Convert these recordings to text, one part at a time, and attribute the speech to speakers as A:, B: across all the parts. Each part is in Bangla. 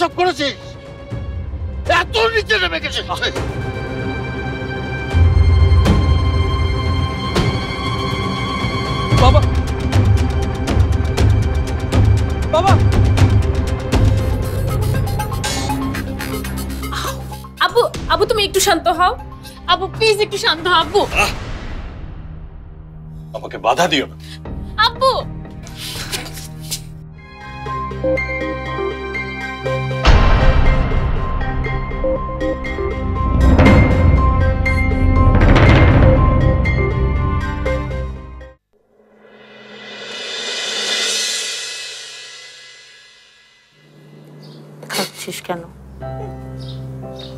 A: এসব করেছিস? এত নিচে নেমে গেছিস?
B: বাবা, বাবা,
C: আব্বু, আব্বু তুমি একটু শান্ত হও। আব্বু প্লিজ একটু শান্ত হও আব্বু।
A: আমাকে বাধা দিও না।
C: আব্বু
D: কাঁদছিস কেন?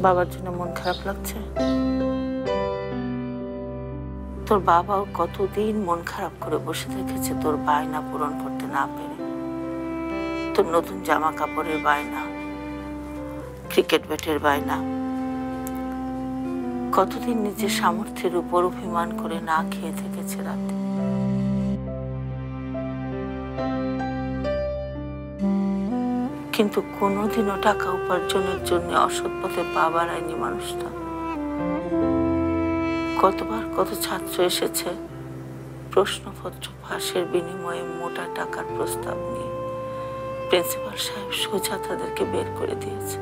D: বাবার জন্য মন খারাপ লাগছে? তোর বাবাও কতদিন মন খারাপ করে বসে থেকেছে তোর বায়না পূরণ করতে না পেরে। তোর নতুন জামা কাপড়ের বায়না, ক্রিকেট ব্যাটের বায়না। কতদিন নিজের সামর্থ্যের উপর অভিমান করে না খেয়ে থেকেছে রাতে। কিন্তু কোনোদিনও টাকা উপার্জনের জন্য অসৎ পথে পা বাড়ায়নি মানুষটা। কতবার কত ছাত্র এসেছে প্রশ্নপত্র ফাঁসের বিনিময়ে মোটা টাকার প্রস্তাব নিয়ে, প্রিন্সিপাল সাহেব সোজা তাদেরকে বের করে দিয়েছে।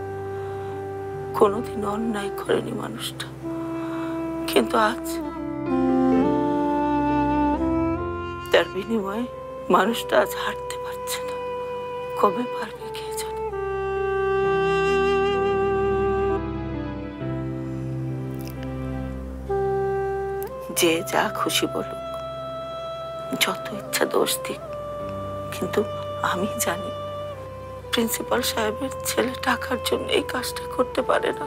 D: কোনোদিন অন্যায় করেনি মানুষটা, কিন্তু আজ তার বিনিময়ে মানুষটা আজ হাঁটতে পারছে না। কবে পারবে কে জানে। যে যা খুশি বলুক, যত ইচ্ছা দোষ দিক, কিন্তু আমি জানি প্রিন্সিপাল সাহেবের ছেলে টাকার জন্য এই কাজটা করতে পারে না।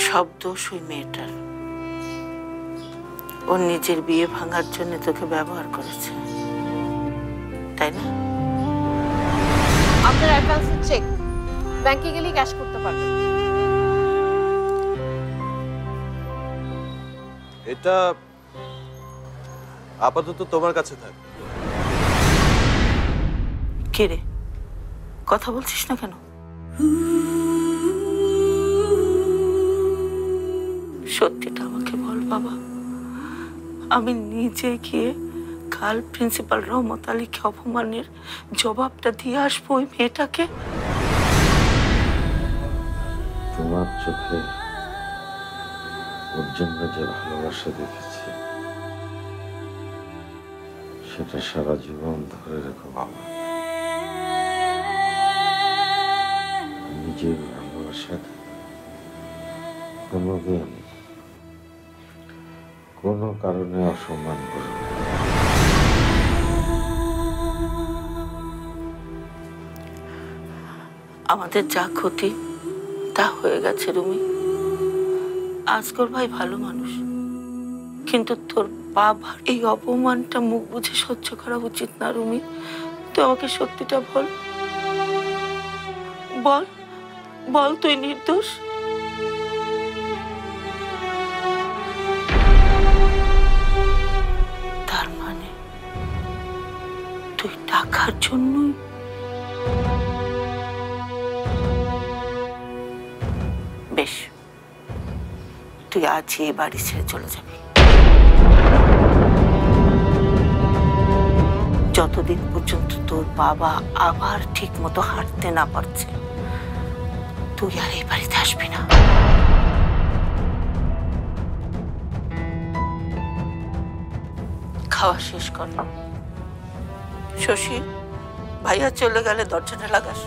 D: সব দোষ ওই মেয়েটার। ওর নিজের বিয়ে ভাঙার জন্য তোকে ব্যবহার করেছে, তাই না?
E: আপনার অ্যাডভান্সের চেক ব্যাংকে গেলেই ক্যাশ করতে পারবেন।
F: এটা আপাতত তোমার কাছে থাক।
D: কে রে, কথা বলছিস না কেন? সত্যিটা আমাকে বল বাবা। আমি নিজে গিয়ে কাল প্রিন্সিপাল রহমত আলীকে অপমানের জবাবটা দিয়ে আসবো ওই মেয়েটাকে।
G: তোমার চোখে ওর জন্য যে ভালোবাসা দেখেছি সেটা সারা জীবন ধরে রেখো বাবা। নিজের ভালোবাসাকে কোনোদিন কোনো কারণে অসম্মান করো না।
D: আমাদের যা ক্ষতি তা হয়ে গেছে রুমি। আজকর ভাই ভালো মানুষ, কিন্তু তোর বাবার এই অপমানটা মুখ বুঝে সহ্য করা উচিত না রুমি। তুই আমাকে সত্যিটা বল, বল বল তুই নির্দোষ। তার মানে তুই টাকার জন্যই? বেশ, তুই আজই এই বাড়ি ছেড়ে চলে যাবি। যতদিন পর্যন্ত তোর বাবা আবার ঠিক মতো হাঁটতে না পারছে, তুই আর এই বাড়িতে আসবি না। খাওয়া শেষ কর। শশী, ভাইয়া চলে গেলে দরজাটা লাগাস।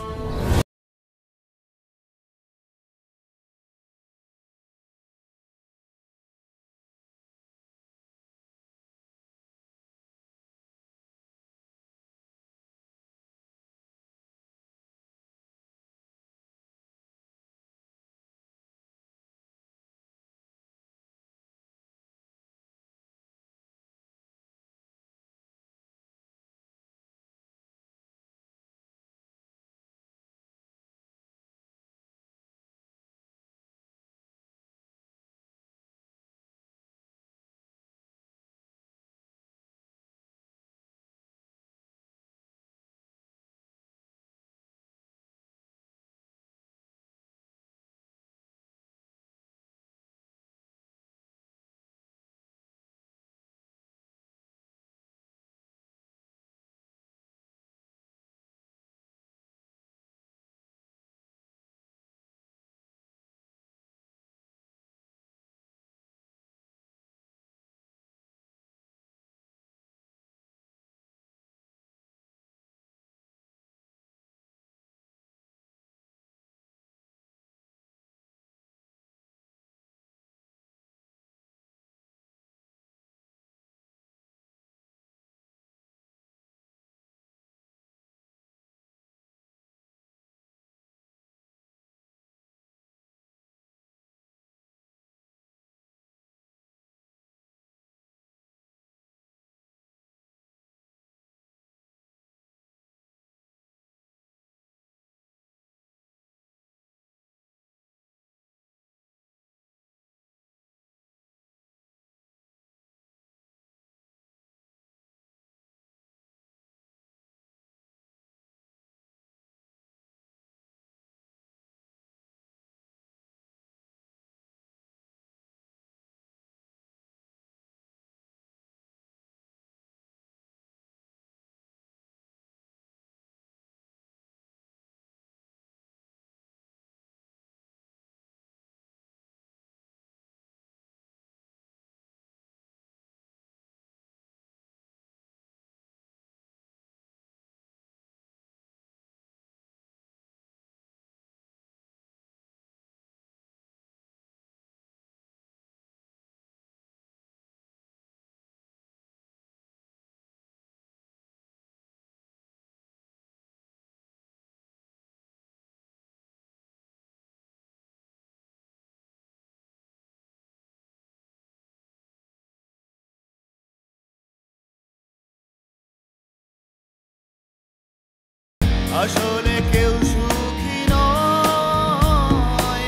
B: আসলে কেউ সুখী নয়,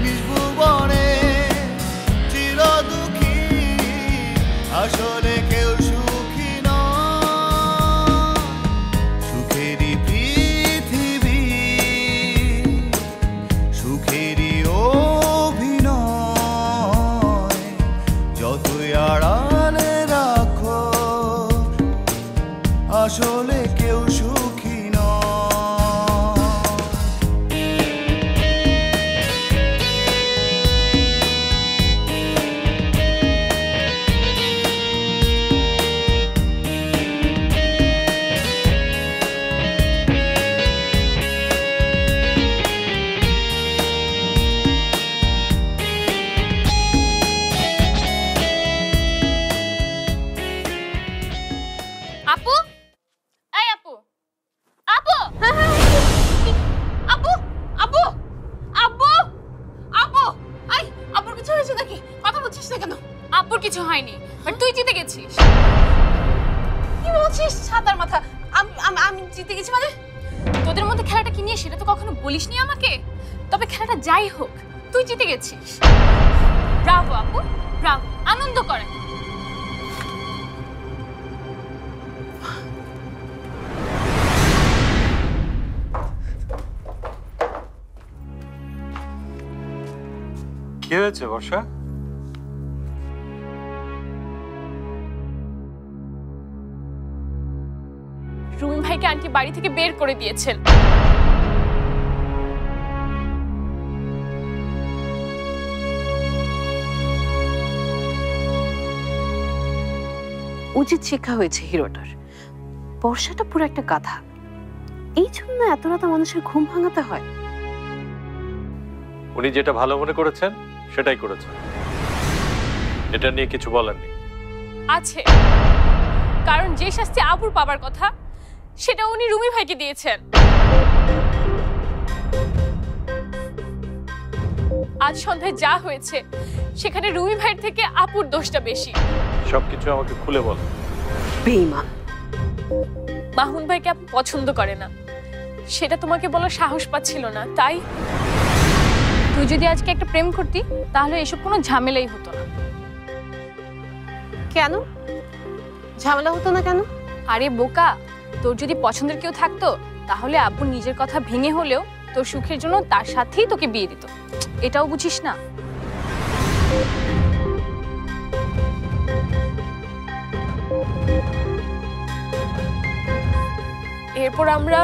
B: নিজ ভুবনে চির দুঃখী। আসলে কেউ সুখী নয়, সুখেরই পৃথিবী, সুখেরই অভিনয়। যতই আড়ালে রাখো, আসলে কেউ সুখী নয়।
C: আপু, এই আপু, আপু, আপু, আপু, আপু, আপু, আই, আপুর কিছু হয়েছে নাকি? কথা বলছিস না কেন? আপুর কিছু হয়নি, বাট তুই জিতে গেছিস। কি বলছিস ছাতার মাথা? আমি জিতে গেছি মানে? তোদের মধ্যে খেলাটা কি নিয়ে সেটা তো কখনো বলিসনি আমাকে। তবে খেলাটা যাই হোক, তুই জিতে গেছিস। ব্রাভো আপু, ব্রাভো, আনন্দ করে।
H: কি হয়েছে বর্ষা?
C: রুমি ভাইকে আন্টি বাড়ি থেকে বের করে দিয়েছেন।
E: উচিত শিক্ষা হয়েছে হিরোটার। বর্ষাটা পুরো একটা গাধা। এই জন্য এত রাতে মানুষের ঘুম ভাঙাতে হয়।
H: উনি যেটা ভালো মনে করেছেন সেটাই করেছেন, এটা নিয়ে কিছু বলার নেই।
C: আছে, কারণ যে শাস্তি আপুর পাবার কথা সেটা উনি রুমি ভাইকে দিয়েছেন। আজ সন্ধ্যায় যা হয়েছে সেখানে রুমি ভাইয়ের থেকে আপুর দোষটা বেশি।
H: সবকিছু আমাকে খুলে বল।
E: বেঈমান।
C: মাহুন ভাইকে আপু পছন্দ করে না, সেটা তোমাকে বলার সাহস পাচ্ছিল না। তাই তুই যদি আজকে একটা প্রেম করতি তাহলে এসব কোনো ঝামেলাই হতো না।
E: কেন ঝামেলা হতো না কেন?
C: আরে বোকা, তোর যদি পছন্দের কেউ থাকতো তাহলে আব্বু নিজের কথা ভেঙে হলেও তোর সুখের জন্য তার সাথেই তোকে বিয়ে দিত। এটাও বুঝিস না? এরপর আমরা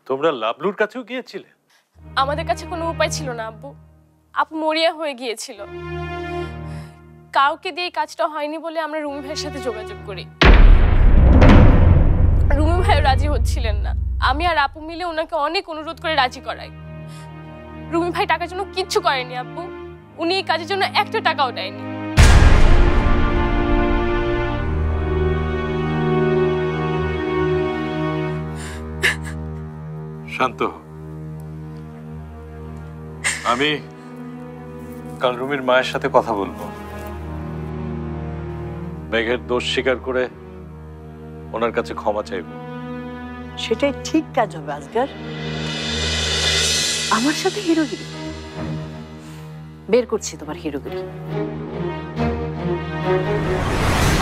H: তোমরা লাবলুর কাছেও গিয়েছিলে?
C: আমাদের কাছে কোনো উপায় ছিল না আব্বু। আপু মরিয়া হয়ে গিয়েছিল। কাউকে দিয়ে কাজটা হয়নি বলে আমরা রুমি ভাইয়ের সাথে যোগাযোগ করি। রুমি ভাই রাজি হচ্ছিলেন না। আমি আর আপু মিলে ওনাকে অনেক অনুরোধ করে রাজি করাই। রুমি ভাই টাকার জন্য কিচ্ছু করেনি আব্বু। উনি এই কাজের জন্য একটা টাকাও দেয়নি।
H: শান্ত হ। আমি কাল রুমির মায়ের সাথে কথা বলবো। মেঘের দোষ স্বীকার করে ওনার কাছে ক্ষমা চাইব।
I: সেটাই ঠিক কাজ হবে আজগার।
E: আমার সাথে হিরোগিরি? বের করছি তোমার হিরোগিরি।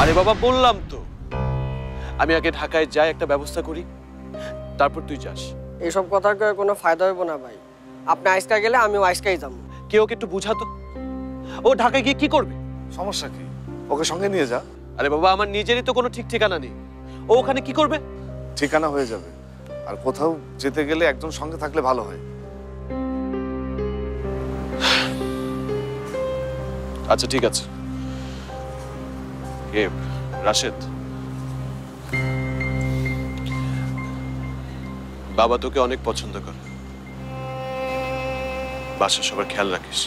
F: আরে বাবা বললাম তো, আমি আগে ঢাকায় যাই, একটা ব্যবস্থা করি, তারপর তুই যাস।
J: এইসব কথার কোনো ফায়দা হইব না ভাই। আপনি আইসকা গেলে আমিও আইসকাই যাবো।
F: কেউ ওকে একটু বুঝাতো, ও ঢাকায় গিয়ে কি করবে?
K: সমস্যা কি, ওকে সঙ্গে নিয়ে যা।
F: আরে বাবা আমার নিজেরই তো কোনো ঠিক ঠিকানা নেই, ও ওখানে কি করবে?
K: ঠিকানা হয়ে যাবে, আর কোথাও যেতে গেলে একজন সঙ্গে থাকলে ভালো হয়।
F: আচ্ছা ঠিক আছে। এ রাশেদ, বাবা তোকে অনেক পছন্দ করে, বাসার সবার খেয়াল রাখিস।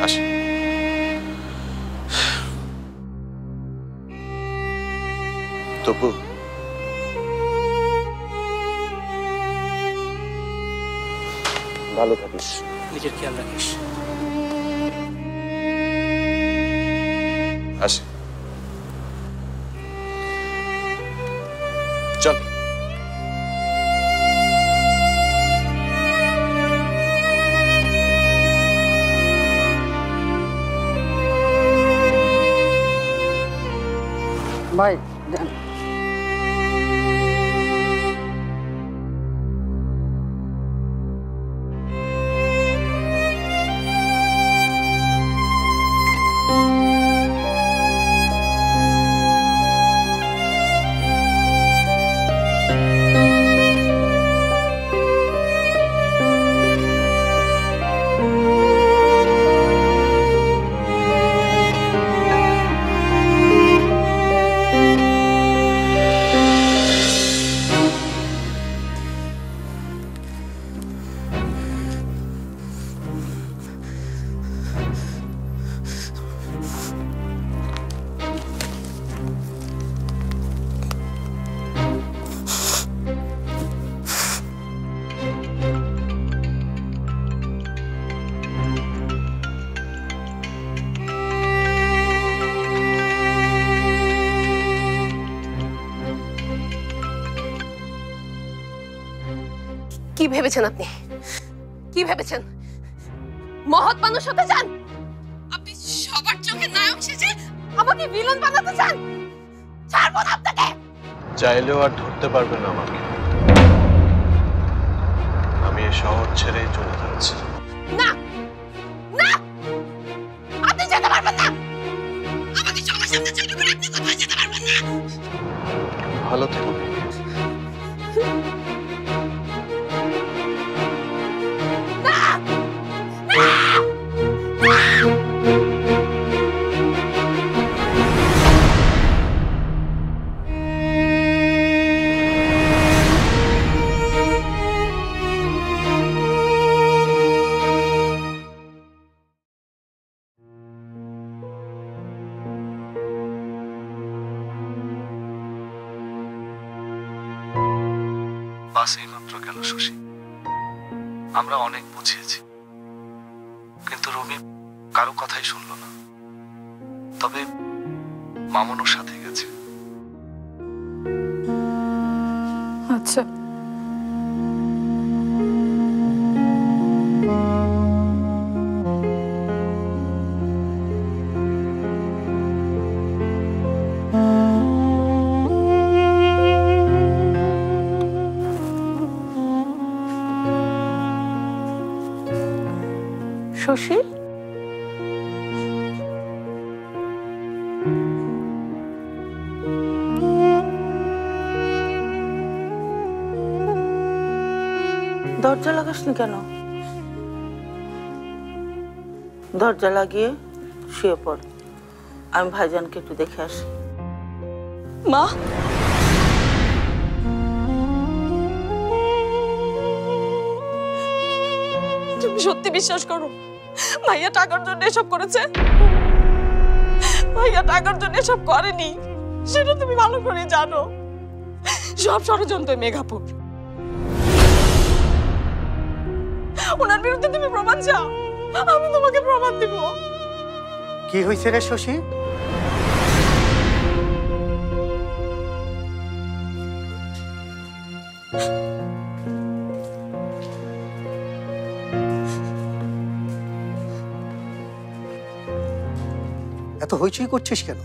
F: আসি। তপু, ভালো থাকিস,
L: নিজের খেয়াল রাখিস।
F: আসি। চল।
I: ভাই দেন।
E: কি ভেবেছেন আপনি? কি ভেবেছেন মহৎ মানুষ হতে চান? আপনি সবার চোখে নায়ক সেজে আমাকে ভিলেন বানাতে চান? ছাড়বো না আপনাকে।
F: চাইলেও আর ধরতে পারবে না আমাকে। আমি এই শহর ছেড়েই চলে যাচ্ছি।
E: না না, আপনি যেতে পারবেন না। আমাকে সবার সামনে ছোট করে আপনি কোথাও যেতে পারবেন না।
F: ভালো থেকো।
M: বাস এইমাত্র গেল শশী। আমরা অনেক বুঝিয়েছি, কিন্তু রবি কারো কথাই শুনলো না। তবে মামুনুর সাথে গেছে।
C: আচ্ছা,
D: শশী, দরজা লাগাসনি কেন? দরজা লাগিয়ে শুয়ে পড়, আমি ভাইজানকে একটু দেখে আসি।
C: মা, তুমি সত্যি বিশ্বাস করো ভাইয়া টাকার জন্য এসব করেছে? ভাইয়া টাকার জন্য এসব করেনি, সেটা তুমি ভালো করে জানো। সব ষড়যন্ত্র মেঘাপুর। ওনার বিরুদ্ধে তুমি প্রমাণ চাও, আমি তোমাকে প্রমাণ দিব।
L: কি হয়েছে রে শশী? এত হইচই করছিস কেন?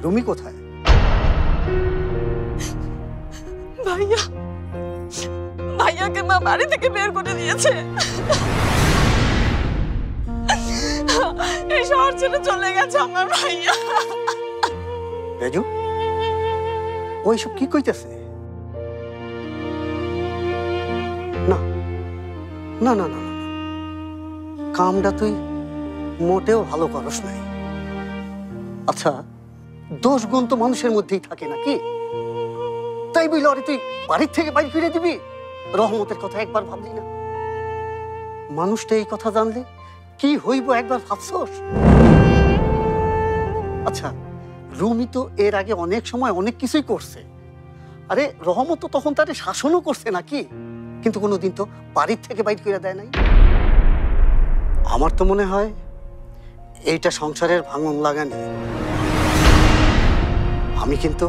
L: রুমি কোথায়?
C: ভাইয়াকে মা বাড়ি থেকে বের করে দিয়েছে।
D: এই শহর ছেড়ে চলে গেছে আমার ভাইয়া।
L: রাজু, ওইসব কি কইতেছে? না না না না, কামটা তুই মোটেও ভালো করস নাই। আচ্ছা, দোষ গুণ তো মানুষের মধ্যেই থাকে নাকি? তাই বলি আরে তুই বাড়ির থেকে বাড়ি ফিরে দিবি? রহমতের কথা একবার ভাবলি না? মানুষটা এই কথা জানলে কি হইব একবার ভাবছস? আচ্ছা, রুমি তো এর আগে অনেক সময় অনেক কিছুই করছে। আরে রহমত তো তখন তারে শাসনও করছে নাকি? কিন্তু কোনোদিন তো বাড়ির থেকে বাইর করে দেয় নাই। আমার তো মনে হয় এইটা সংসারের ভাঙন লাগানি। আমি কিন্তু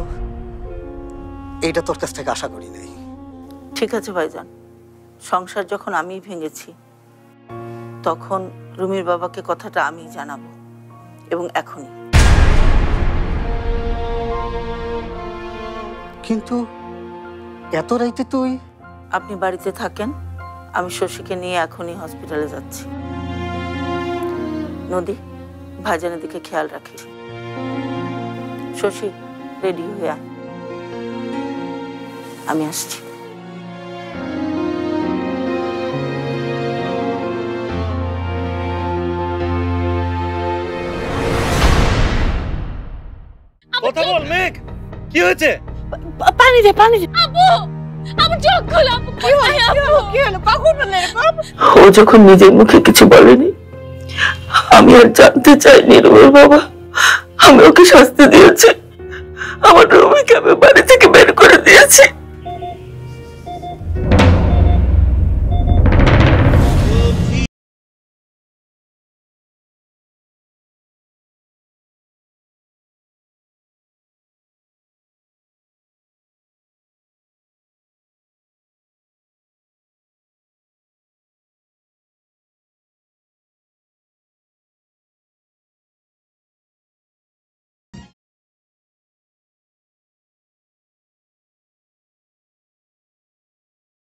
L: এইটা তোর কাছ থেকে আশা করি নাই।
D: ঠিক আছে ভাইজান, সংসার যখন আমি ভেঙেছি তখন রুমির বাবাকে কথাটা আমি জানাবো, এবং এখনই।
L: কিন্তু এত রাইতে তুই?
D: আপনি বাড়িতে থাকেন, আমি শশীকে নিয়ে এখনই হসপিটালে যাচ্ছি। নদী, ভাইজানের দিকে খেয়াল রাখিস। শশী, রেডি হয়ে আয়, আমি আসছি।
N: কথা বল মেঘ, কি হয়েছে?
D: পানি দে, পানি দে।
C: আব্বু, আমার চোখ খোলা। আব্বু কি হলো? কি হলো? কখন হলো এরকম?
D: ও যখন নিজের মুখে কিছু বলেনি, আমি আর জানতে চাইনি রুমির বাবা। আমি ওকে শাস্তি দিয়েছি, আমার রুমিকে আমি বাড়ি থেকে বের করে দিয়েছি।